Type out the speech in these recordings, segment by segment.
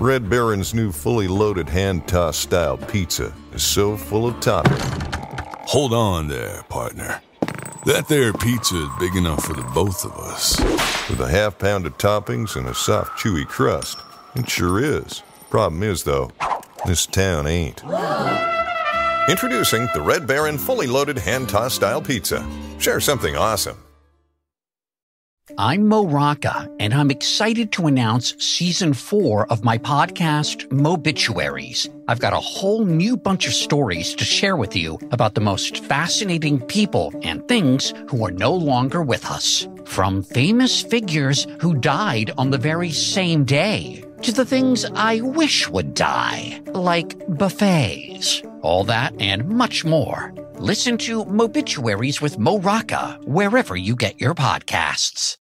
Red Baron's new fully loaded hand-tossed style pizza is so full of topping. Hold on there, partner. That there pizza is big enough for the both of us. With a half-pound of toppings and a soft, chewy crust. It sure is. Problem is, though, this town ain't. Introducing the Red Baron fully loaded hand-tossed style pizza. Share something awesome. I'm Mo Rocca, and I'm excited to announce Season 4 of my podcast, Mobituaries. I've got a whole new bunch of stories to share with you about the most fascinating people and things who are no longer with us. From famous figures who died on the very same day, to the things I wish would die, like buffets. All that and much more. Listen to Mobituaries with Mo Rocca wherever you get your podcasts.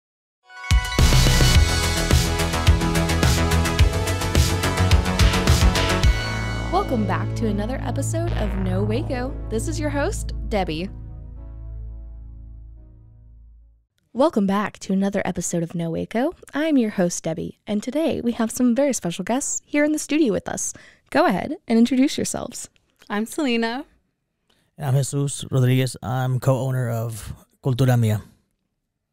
Welcome back to another episode of No Waco. This is your host, Debbie. Welcome back to another episode of No Waco. I'm your host, Debbie, and today we have some very special guests here in the studio with us. Go ahead and introduce yourselves. I'm Selena. I'm Jesus Rodriguez. I'm co-owner of Cultura Mia.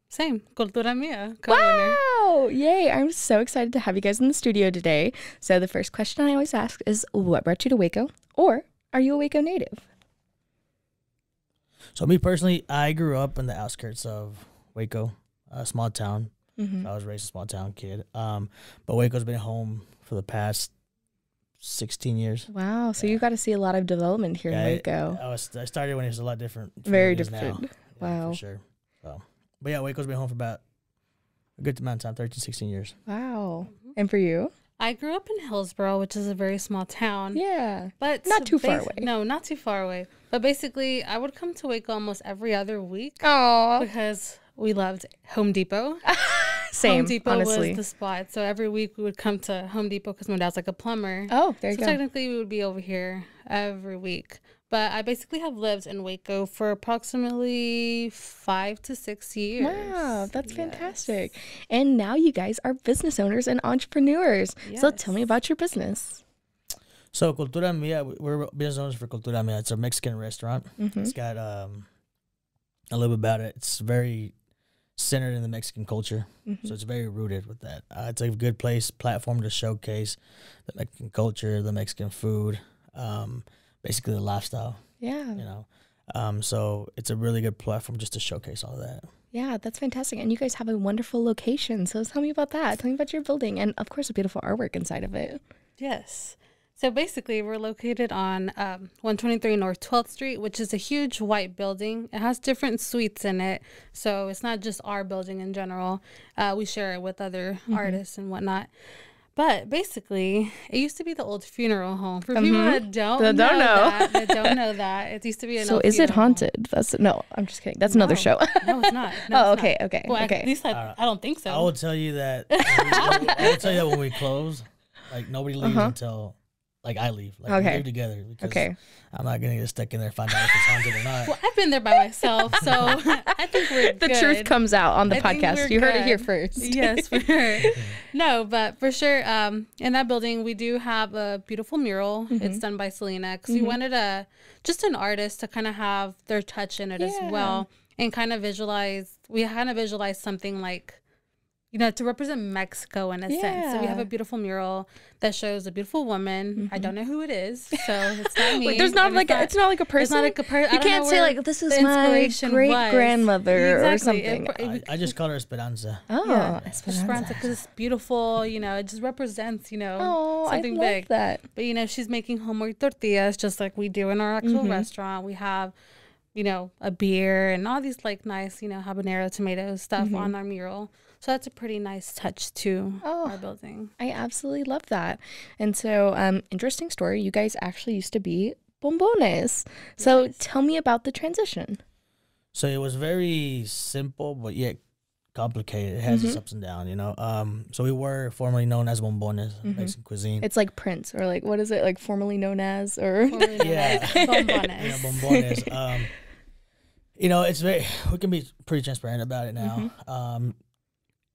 Same, Cultura Mia, co-owner. Wow! Yay! I'm so excited to have you guys in the studio today. So the first question I always ask is, what brought you to Waco? Or are you a Waco native? So me personally, I grew up in the outskirts of Waco, a small town. I was raised a small town kid. But Waco's been home for the past 16 years. Wow! So you got to see a lot of development here in Waco. I started when it was a lot different. Very different. Now. Wow. For sure. So, but yeah, Waco's been home for about a good amount of time, 13, 16 years. Wow. And for you? I grew up in Hillsboro, which is a very small town. Yeah. But not too far away. No, not too far away. But basically, I would come to Waco almost every other week. Oh. Because we loved Home Depot. Same, Home Depot honestly. was the spot. So every week we would come to Home Depot because my dad's like a plumber. Oh, there you go. Technically, we would be over here every week. But I basically have lived in Waco for approximately 5 to 6 years. Wow, that's fantastic. And now you guys are business owners and entrepreneurs. Yes. So tell me about your business. So Cultura Mia, we're business owners for Cultura Mia. It's a Mexican restaurant. It's got a little bit about it. It's very centered in the Mexican culture, so it's very rooted with that. It's a good platform to showcase the Mexican culture, the Mexican food, basically the lifestyle. Yeah. You know, so it's a really good platform just to showcase all of that. Yeah, that's fantastic. And you guys have a wonderful location. So tell me about that. Tell me about your building and, of course, a beautiful artwork inside of it. Yes. So basically, we're located on 123 North 12th Street, which is a huge white building. It has different suites in it. So it's not just our building in general. We share it with other artists and whatnot. But basically, it used to be the old funeral home. For people that don't know that, it used to be an So old is it funeral haunted? No, I'm just kidding. That's another show. No, it's not. Oh, okay. Well, Okay. at least I don't think so. I will tell you that. I will tell you that when we close, like nobody leaves until. Like I leave. Like we leave together because I'm not gonna get stuck in there and find out if it's haunted or not. Well, I've been there by myself, so I think we're The good. truth comes out on the I think podcast. we're You heard it here good. first. Yes, for sure. No, but for sure, in that building, we do have a beautiful mural. It's done by Selena because we wanted just an artist to kind of have their touch in it as well and kind of visualize. We kind of visualize something like, you know, to represent Mexico in a sense. So we have a beautiful mural that shows a beautiful woman. I don't know who it is, so it's not me. Wait, there's not like it's not like a person. It's not like a person. You can't say like this is my great grandmother or something. I just call her Esperanza. Oh, yeah, Esperanza. because it's beautiful. You know, it just represents, you know, something I love big. that. But you know, she's making homemade tortillas just like we do in our actual restaurant. We have, you know, a beer and all these like nice, you know, habanero tomato stuff on our mural. So that's a pretty nice touch to our building. I absolutely love that. And so, interesting story. You guys actually used to be bombones. So tell me about the transition. So it was very simple, but yet complicated. It has its ups and downs, you know. So we were formerly known as bombones, Mexican cuisine. It's like Prince, or like, what is it, like formerly known as, or? Yeah. Bombones. Yeah, bombones. You know, we can be pretty transparent about it now.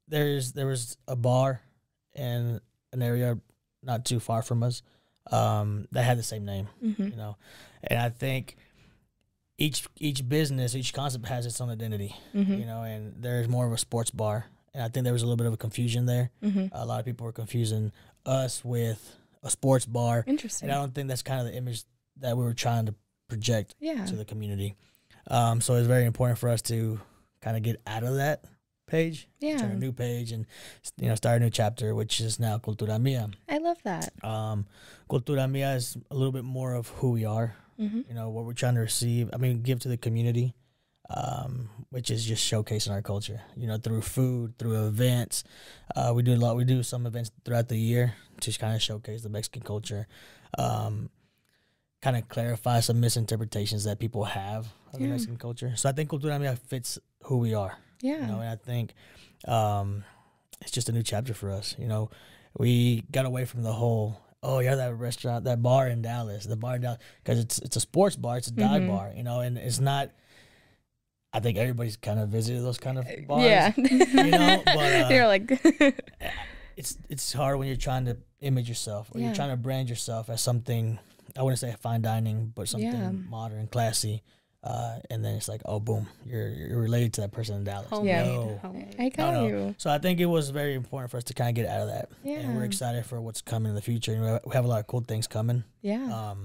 There was a bar in an area not too far from us that had the same name, you know. And I think each business, each concept has its own identity, you know, and there's more of a sports bar. And I think there was a little bit of a confusion there. A lot of people were confusing us with a sports bar. Interesting. And I don't think that's kind of the image that we were trying to project to the community. So it's very important for us to kind of get out of that page, turn a new page, and, you know, start a new chapter, which is now Cultura Mia. I love that. Cultura Mia is a little bit more of who we are, you know, what we're trying to give to the community, which is just showcasing our culture, you know, through food, through events. We do some events throughout the year to kind of showcase the Mexican culture, kind of clarify some misinterpretations that people have of the Mexican culture. So I think Cultura Mia fits who we are. Yeah. You know, and I think it's just a new chapter for us. You know, we got away from the whole, that restaurant, that bar in Dallas, because it's a sports bar, it's a dive bar, you know, and it's not. I think everybody's kind of visited those kind of bars. Yeah. You know, but you're like, it's hard when you're trying to image yourself, or you're trying to brand yourself as something. I wouldn't say fine dining, but something modern, classy. And then it's like, oh, boom, you're related to that person in Dallas. I got you. So I think it was very important for us to kind of get out of that. Yeah. And we're excited for what's coming in the future. And we have a lot of cool things coming. Yeah.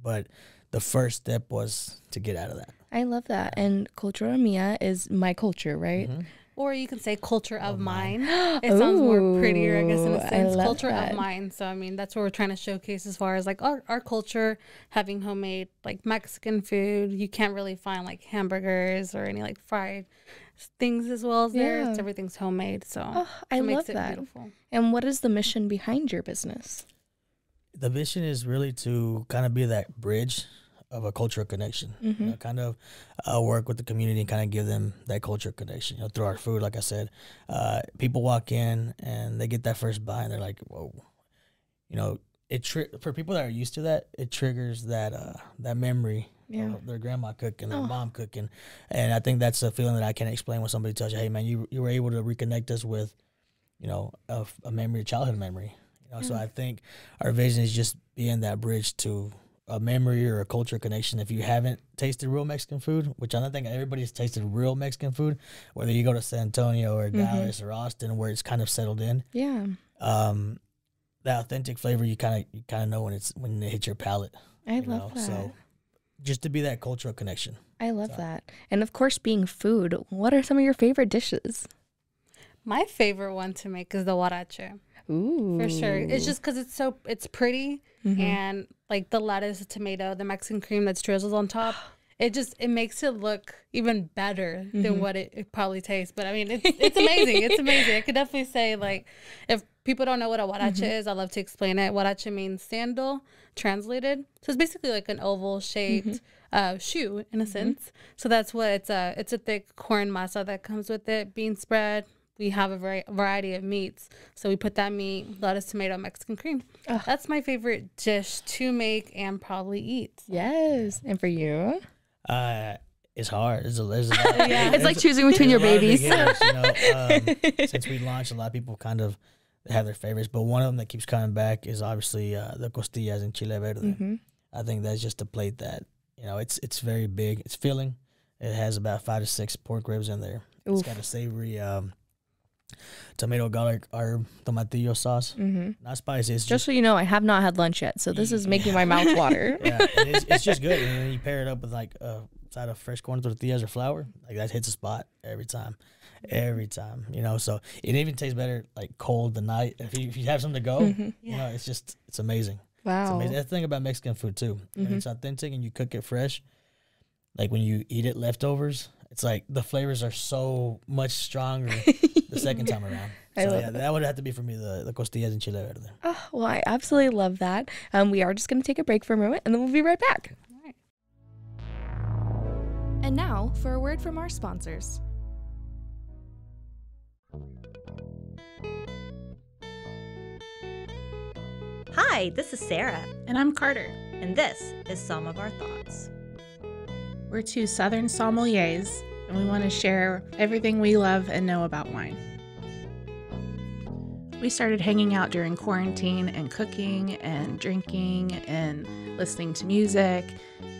But the first step was to get out of that. I love that. And Cultura Mia is my culture, right? Or you can say culture of mine. It sounds more prettier, I guess, in a sense. Culture of mine. So, I mean, that's what we're trying to showcase as far as, like, our culture, having homemade, like, Mexican food. You can't really find, like, hamburgers or any, like, fried things as well as there. It's, everything's homemade. So, I love love that. Beautiful. And what is the mission behind your business? The mission is really to kind of be that bridge of a cultural connection, you know, kind of work with the community and kind of give them that cultural connection, you know, through our food. Like I said, people walk in and they get that first bite and they're like, whoa, you know, for people that are used to that, it triggers that memory of their grandma cooking, their mom cooking. And I think that's a feeling that I can't explain when somebody tells you, hey man, you were able to reconnect us with, you know, a memory, a childhood memory, you know. So I think our vision is just being that bridge to a memory or a culture connection. If you haven't tasted real Mexican food, which I don't think everybody's tasted real Mexican food, whether you go to San Antonio or Dallas or Austin, where it's kind of settled in. Yeah. The authentic flavor you kind of know when it hits your palate. I love that. So just to be that cultural connection. I love that. And of course, being food, what are some of your favorite dishes? My favorite one to make is the huarache. Ooh. For sure. It's just because it's pretty, and like the lettuce, the tomato, the Mexican cream that's drizzled on top, it makes it look even better than what it probably tastes. But I mean, it's amazing. It's amazing. I could definitely say, like, if people don't know what a huarache is, I love to explain it. Huarache means sandal, translated. So it's basically like an oval shaped shoe in a sense. So that's what it's a thick corn masa that comes with it, bean spread. We have a variety of meats. So we put that meat, lettuce, tomato, Mexican cream. That's my favorite dish to make and probably eat. Yes. And for you? It's hard. It's like choosing between your babies. Hitters, you know, since we launched, a lot of people kind of have their favorites. But one of them that keeps coming back is obviously the costillas and chile verde. I think that's just a plate that, you know, it's very big. It's filling. It has about 5 to 6 pork ribs in there. Oof. It's got a savory tomato, garlic, herb, tomatillo sauce. Not spicy. It's just so you know, I have not had lunch yet, so this is making my mouth water. It's just good. And then you pair it up with like a side of fresh corn tortillas or flour. Like that hits a spot every time. You know, so it even tastes better like cold the night. If you have something to go, you know, it's amazing. Wow. It's amazing. That's the thing about Mexican food too. When it's authentic and you cook it fresh, like when you eat it leftovers, it's like the flavors are so much stronger the second time around. So that would have to be for me, the costillas and chile verde. Oh, well, I absolutely love that. We are just going to take a break for a moment, and then we'll be right back. All right. And now for a word from our sponsors. Hi, this is Sarah. And I'm Carter. And this is Some of Our Thoughts. We're 2 Southern sommeliers, and we want to share everything we love and know about wine. We started hanging out during quarantine and cooking and drinking and listening to music.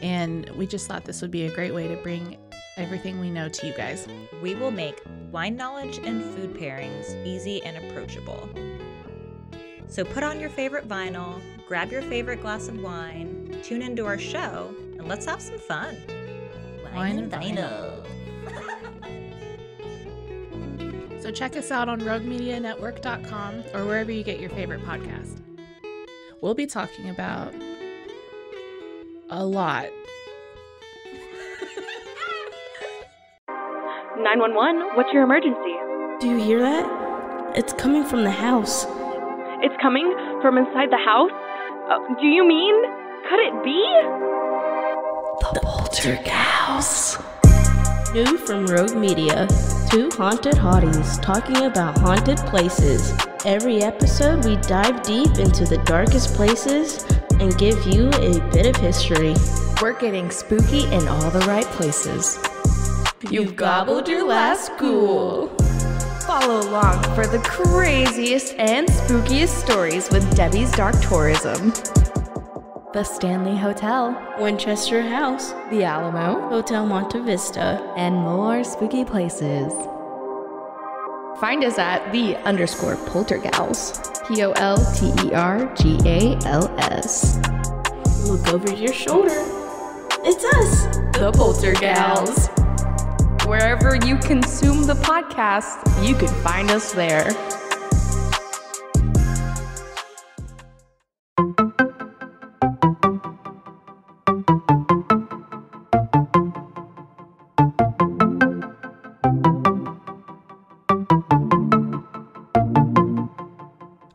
And we just thought this would be a great way to bring everything we know to you guys. We will make wine knowledge and food pairings easy and approachable. So put on your favorite vinyl, grab your favorite glass of wine, tune into our show, and let's have some fun. Wine and vinyl. So check us out on roguemedianetwork.com or wherever you get your favorite podcast. We'll be talking about a lot. 911, what's your emergency? Do you hear that? It's coming from the house. It's coming from inside the house? Do you mean? Could it be? The Poltergeist. New from Rogue Media. Two haunted hotties talking about haunted places. Every episode we dive deep into the darkest places and give you a bit of history. We're getting spooky in all the right places. You've gobbled your last ghoul. Follow along for the craziest and spookiest stories with Debbie's Dark Tourism. The Stanley Hotel, Winchester House, The Alamo, Hotel Monte Vista, and more spooky places. Find us at _Poltergals. POLTERGALS. Look over your shoulder. It's us, The Poltergals. Wherever you consume the podcast, you can find us there.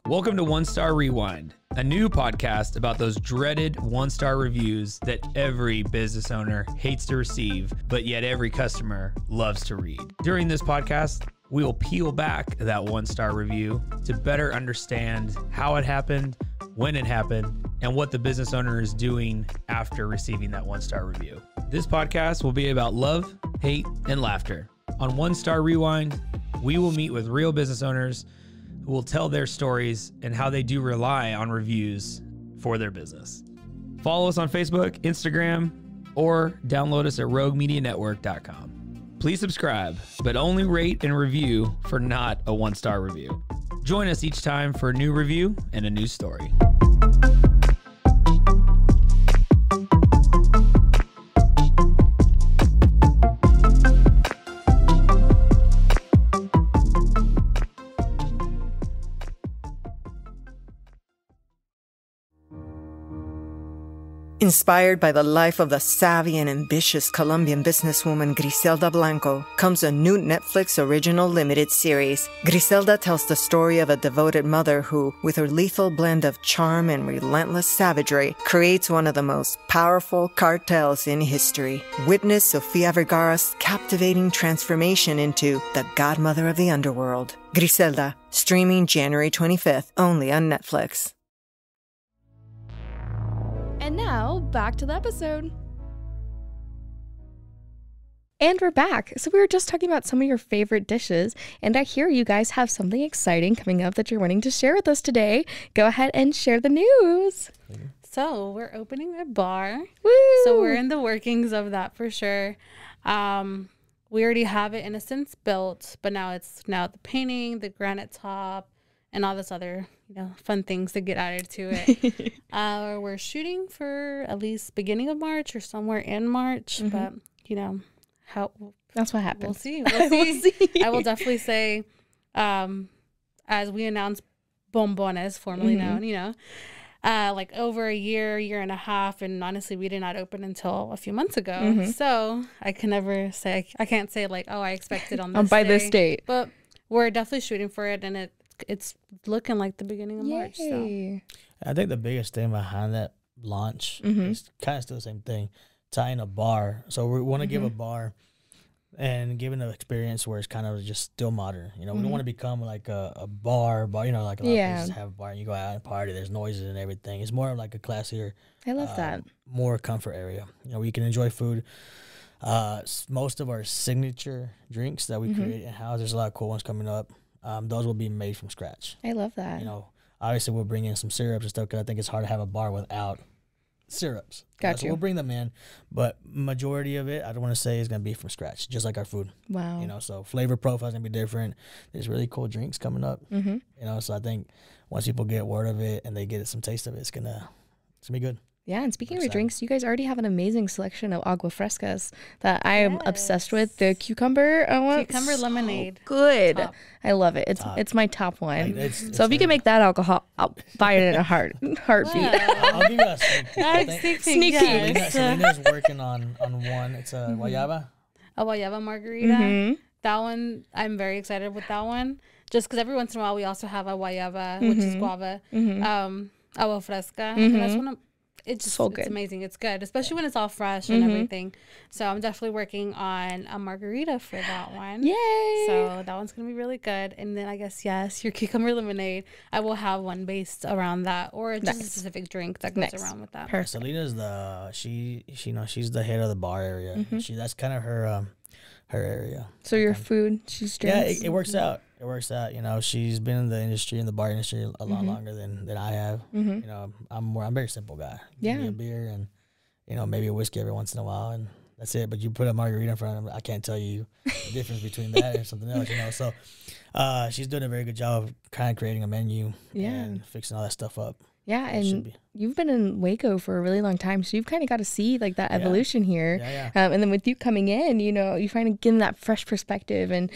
Welcome to One Star Rewind, a new podcast about those dreaded one-star reviews that every business owner hates to receive, but yet every customer loves to read. During this podcast, we will peel back that one-star review to better understand how it happened, when it happened, and what the business owner is doing after receiving that one-star review. This podcast will be about love, hate, and laughter. On One Star Rewind, we will meet with real business owners who will tell their stories and how they do rely on reviews for their business. Follow us on Facebook, Instagram, or download us at roguemedianetwork.com. Please subscribe, but only rate and review for not a one-star review. Join us each time for a new review and a new story. Inspired by the life of the savvy and ambitious Colombian businesswoman Griselda Blanco comes a new Netflix original limited series. Griselda tells the story of a devoted mother who, with her lethal blend of charm and relentless savagery, creates one of the most powerful cartels in history. Witness Sofia Vergara's captivating transformation into the godmother of the underworld. Griselda, streaming January 25th, only on Netflix. And now, back to the episode. And we're back. So we were just talking about some of your favorite dishes, and I hear you guys have something exciting coming up that you're wanting to share with us today. Go ahead and share the news. So we're opening a bar. Woo! So we're in the workings of that for sure. We already have it in a sense built, but now it's the painting, the granite top, and all this other, fun things to get added to it. We're shooting for at least beginning of March or somewhere in March, but how that's what happens. We'll see. We'll see. I will definitely say, as we announced Bombones, formerly known, like over a year and a half, and honestly, we did not open until a few months ago. So I can never say, I can't say like, oh, I expect it on this by day. this date, but we're definitely shooting for it, and it's looking like the beginning of March. So I think the biggest thing behind that launch is kind of still the same thing, tying a bar. So we want to give a bar and give it an experience where it's kind of just still modern. We don't want to become like a bar, like a lot of places have a bar and you go out and party, there's noises and everything. It's more of like a classier, I love that, more comfort area, where you can enjoy food. Most of our signature drinks that we create in-house, there's a lot of cool ones coming up. those will be made from scratch. I love that. You know, obviously we'll bring in some syrups and stuff because I think it's hard to have a bar without syrups. Got So you. we'll bring them in, but majority of it, I don't want to say is going to be from scratch, just like our food. Wow. You know, so flavor profile is going to be different. There's really cool drinks coming up. Mm-hmm. You know, so I think once people get word of it and they get some taste of it, it's going to be good. Yeah, and speaking of your drinks, you guys already have an amazing selection of agua frescas that I am obsessed with. The cucumber lemonade. Good. Top. I love it. It's my top one. Like, so if you can make that alcohol, I'll buy it in a heartbeat. I'll give you a Sneak peek. Selena's working on one. It's a guayaba. A guayaba margarita. That one, I'm very excited with that one. Just because every once in a while we also have a guayaba, which is guava, agua fresca. And that's one of it's just so it's good. amazing. It's good, especially when it's all fresh and everything. So I'm definitely working on a margarita for that one. Yay! So that one's gonna be really good. And then I guess your cucumber lemonade. I will have one based around that, or just a specific drink that goes around with that. Perfect. Selena's she's the head of the bar area. That's kind of her area. So your food, she's drinks. Yeah, it works out. It works out. You know, she's been in the industry, in the bar industry, a lot longer than I have. You know, I'm a very simple guy. Give me a beer and, you know, maybe a whiskey every once in a while, and that's it. But you put a margarita in front of them, I can't tell you the difference between that and something else. You know, so she's doing a very good job of kind of creating a menu and fixing all that stuff up. Yeah, and you've been in Waco for a really long time, so you've kind of got to see like that evolution here. And then with you coming in, you know, you find getting that fresh perspective and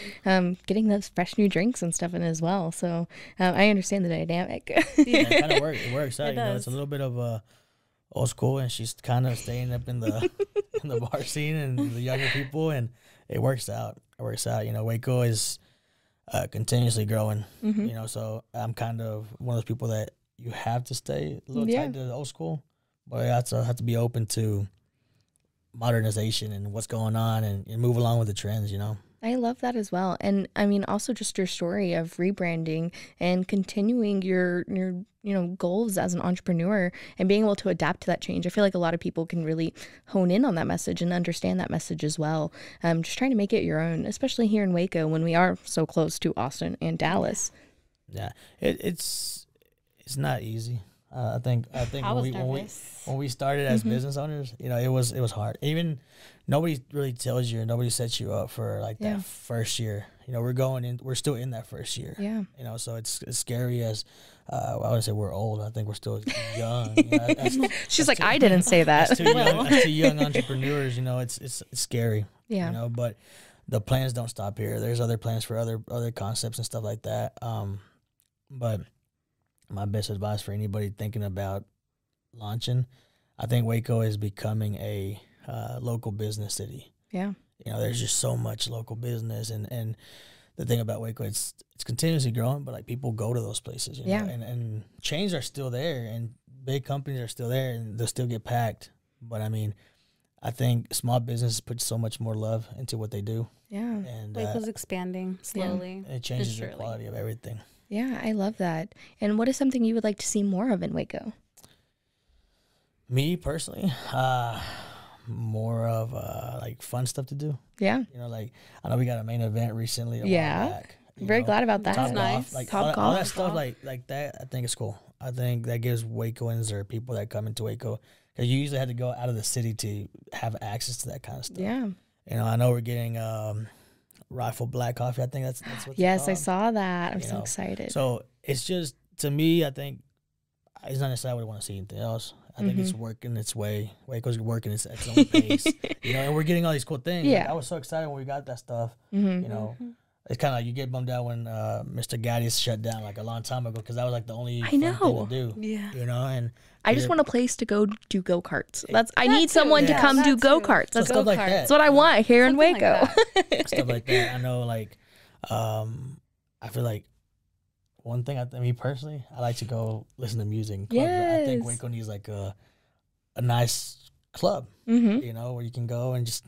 getting those fresh new drinks and stuff in as well. So I understand the dynamic. It kind of works. It works out. You know, it's a little bit of old school, and she's kind of staying up in the in the bar scene and the younger people, and it works out. It works out. You know, Waco is continuously growing. You know, so I'm kind of one of those people that you have to stay a little tight to the old school, but you have to be open to modernization and what's going on and move along with the trends, you know. I love that as well. And I mean, also just your story of rebranding and continuing your goals as an entrepreneur and being able to adapt to that change. I feel like a lot of people can really hone in on that message and understand that message as well. Just trying to make it your own, especially here in Waco when we are so close to Austin and Dallas. Yeah, it's not easy. I think when we started as business owners, you know, it was hard. Even nobody really tells you, or nobody sets you up for like that first year. You know, we're still in that first year. Yeah. You know, so it's scary as I would say we're old. I think we're still young. You know, She's like, I didn't say that. As two young entrepreneurs, you know, it's scary. Yeah. You know, but the plans don't stop here. There's other plans for other concepts and stuff like that. But my best advice for anybody thinking about launching, I think Waco is becoming a local business city. Yeah. You know, there's just so much local business, and the thing about Waco, it's continuously growing, but like people go to those places, you know, and chains are still there, and big companies are still there, and they'll still get packed. But I mean, I think small businesses put so much more love into what they do. Yeah. And Waco's expanding slowly. It changes the quality of everything. Yeah, I love that. And what is something you would like to see more of in Waco? Me personally, more of like fun stuff to do. Yeah. You know, like I know we got a main event recently. Very glad about that. That's nice. Like all that stuff like that, I think is cool. I think that gives Wacoans or people that come into Waco, because you usually had to go out of the city to have access to that kind of stuff. Yeah. You know, I know we're getting Rifle Black Coffee. I think that's what. Yes, I saw that. I'm so excited. So it's just, to me, I think it's not necessarily what I want to see anything else. I think it's working its way. Waco's working its own pace. You know, and we're getting all these cool things. Yeah. Like, I was so excited when we got that stuff. You know, it's kind of like you get bummed out when Mr. Gaddy's shut down like a long time ago, because that was like the only thing to do. Yeah. You know, and I just want a place to go do go-karts. I need someone to come do go-karts. That's stuff like that. That's what I want here in Waco. Stuff like that. I know, like, I feel like one thing, me personally, I like to go listen to music in clubs. I think Waco needs like a nice club, you know, where you can go and just.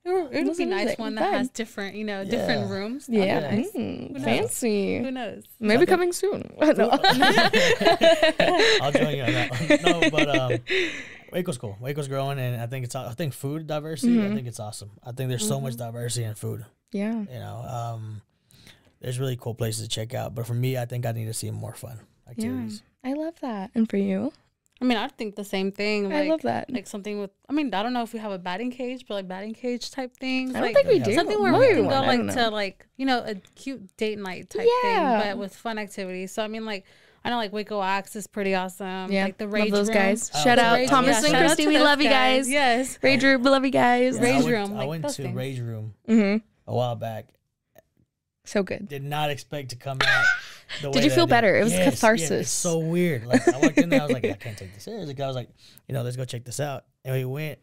It would be nice one that has different, different rooms. Yeah. Nice. Fancy. Who knows? Maybe coming soon. I'll join you on that one. No, but Waco's cool. Waco's growing, and I think food diversity, I think it's awesome. I think there's so much diversity in food. Yeah. You know, there's really cool places to check out. But for me, I think I need to see more fun activities. Yeah, I love that. And for you? I mean, I think the same thing. I love that. Like something with, I mean, I don't know if we have a batting cage, but like batting cage type things. I don't think we do. Something where we can go like to like, you know, a cute date night type thing, but with fun activities. So I mean, like, I know like Waco Axe is pretty awesome. Yeah, like the Rage love those Room. guys. Shout out Thomas and Christy. We love you guys. Yes. Rage Room, we love you guys. Rage Room. I went to Rage Room a while back. So good. Did not expect to come out. Did you feel better? It was catharsis. Yeah, it's so weird. Like I walked in there, I was like, I can't take this seriously. I was like, you know, let's go check this out. And we went.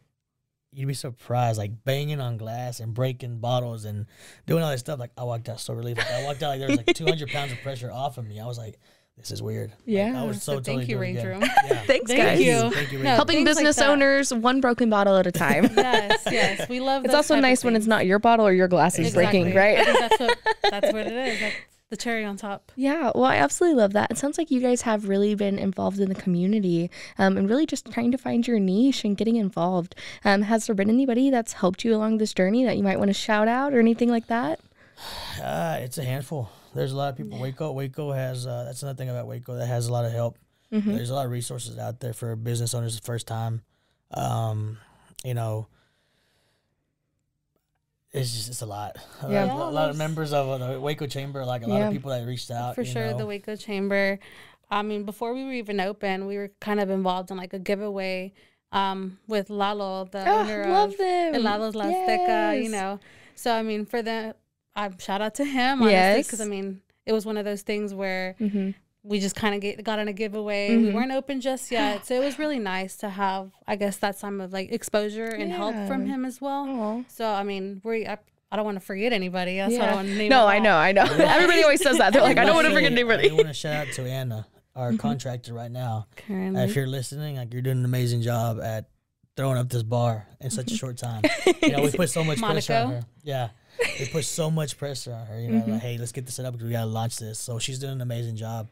You'd be surprised, like banging on glass and breaking bottles and doing all that stuff. Like I walked out so relieved. Like, I walked out like there was like 200 pounds of pressure off of me. I was like, this is weird. Yeah. Like, I was so totally thank you, Rage Room. Yeah. Thanks, guys. Thank you, helping business owners one broken bottle at a time. yes, we love. It's also nice when it's not your bottle or your glass is breaking, right? I think that's what it is. That's the cherry on top. Yeah, well, I absolutely love that. It sounds like you guys have really been involved in the community and really just trying to find your niche and getting involved. Has there been anybody that's helped you along this journey that you might want to shout out or anything like that? It's a handful. There's a lot of people. Waco has, that's another thing about Waco that has a lot of help. There's a lot of resources out there for business owners the first time. You know, it's a lot. Yeah. A lot of members of the Waco Chamber, like a lot of people that reached out. For sure, the Waco Chamber. I mean, before we were even open, we were kind of involved in like a giveaway with Lalo, the owner of Helados La Azteca, you know. So, I mean, for the shout out to him, honestly, because I mean, it was one of those things where we just kind of got on a giveaway. We weren't open just yet, so it was really nice to have, I guess, that time of like exposure and help from him as well. Aww. So I mean, I don't want to forget anybody. That's what I want to name. No, I know. Everybody always says that. They're like, I don't want to forget anybody. I want to shout out to Anna, our contractor right now. If you're listening, like you're doing an amazing job at throwing up this bar in such a short time. You know, we put so much pressure on her. Yeah. They put so much pressure on her, you know, like, hey, let's get this set up because we got to launch this. So she's doing an amazing job.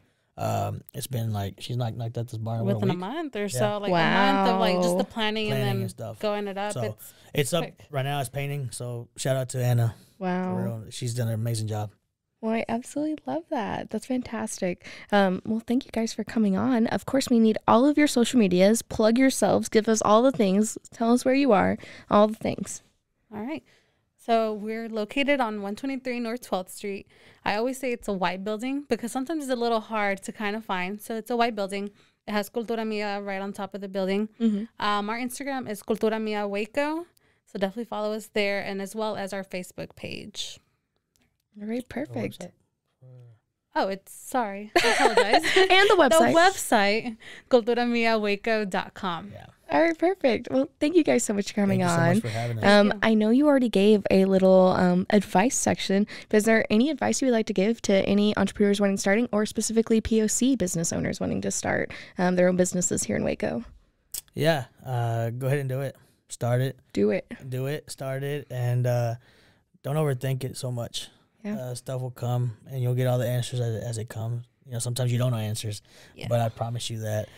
It's been like, she's knocked at this bar within a month or so, like a month of like just the planning and then stuff. Going it up. So it's up right now. It's painting. So shout out to Anna. Wow. She's done an amazing job. Well, I absolutely love that. That's fantastic. Well, thank you guys for coming on. Of course, we need all of your social medias. Plug yourselves. Give us all the things. Tell us where you are. All the things. All right. So we're located on 123 North 12th Street. I always say it's a white building because sometimes it's a little hard to kind of find. So it's a white building. It has Cultura Mia right on top of the building. Our Instagram is Cultura Mia Waco. So definitely follow us there, and as well as our Facebook page. All right, perfect. Oh, sorry. I apologize. And the website. The website, culturamiawaco.com. Yeah. All right, perfect. Well, thank you guys so much for coming on. Thank you so much for having us. I know you already gave a little advice section, but is there any advice you would like to give to any entrepreneurs wanting starting, or specifically POC business owners wanting to start their own businesses here in Waco? Yeah, go ahead and do it. Start it. Do it. Start it, and don't overthink it so much. Yeah. Stuff will come, and you'll get all the answers as it comes. You know, sometimes you don't know answers, but I promise you that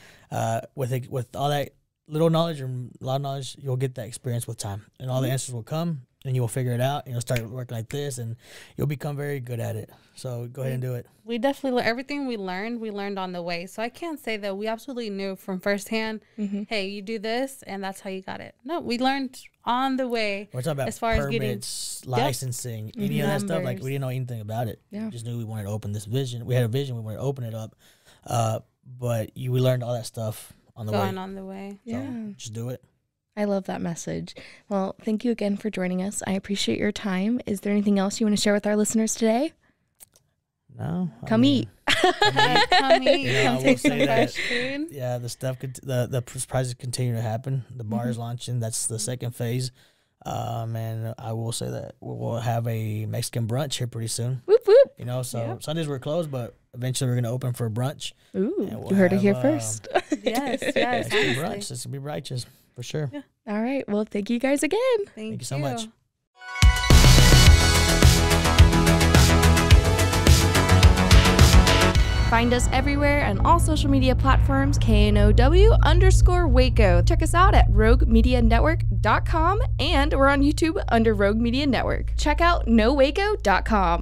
with all that little knowledge or a lot of knowledge, you'll get that experience with time, and all the answers will come, and you'll figure it out, and you'll start working like this, and you'll become very good at it. So go ahead and do it. We definitely everything we learned on the way. So I can't say that we absolutely knew from firsthand, hey, you do this, and that's how you got it. No, we learned on the way. We're talking about as far permits, as licensing, any of that stuff. Like, we didn't know anything about it. Yeah. We just knew we wanted to open this vision. We had a vision. We wanted to open it up. But we learned all that stuff on the way. Going on the way. So just do it. I love that message. Well, thank you again for joining us. I appreciate your time. Is there anything else you want to share with our listeners today? No. Come eat. Come eat. Come take some fresh food. Yeah, the stuff, the surprises continue to happen. The bar is launching. That's the second phase. And I will say that we'll have a Mexican brunch here pretty soon. Whoop, whoop. You know, so Sundays we're closed, but eventually we're going to open for brunch. Ooh, you heard it here first. Yes. Mexican brunch. This will be righteous for sure. Yeah. All right. Well, thank you guys again. Thank you so much. Find us everywhere on all social media platforms, KNOW_Waco. Check us out at roguemedianetwork.com, and we're on YouTube under Rogue Media Network. Check out nowaco.com.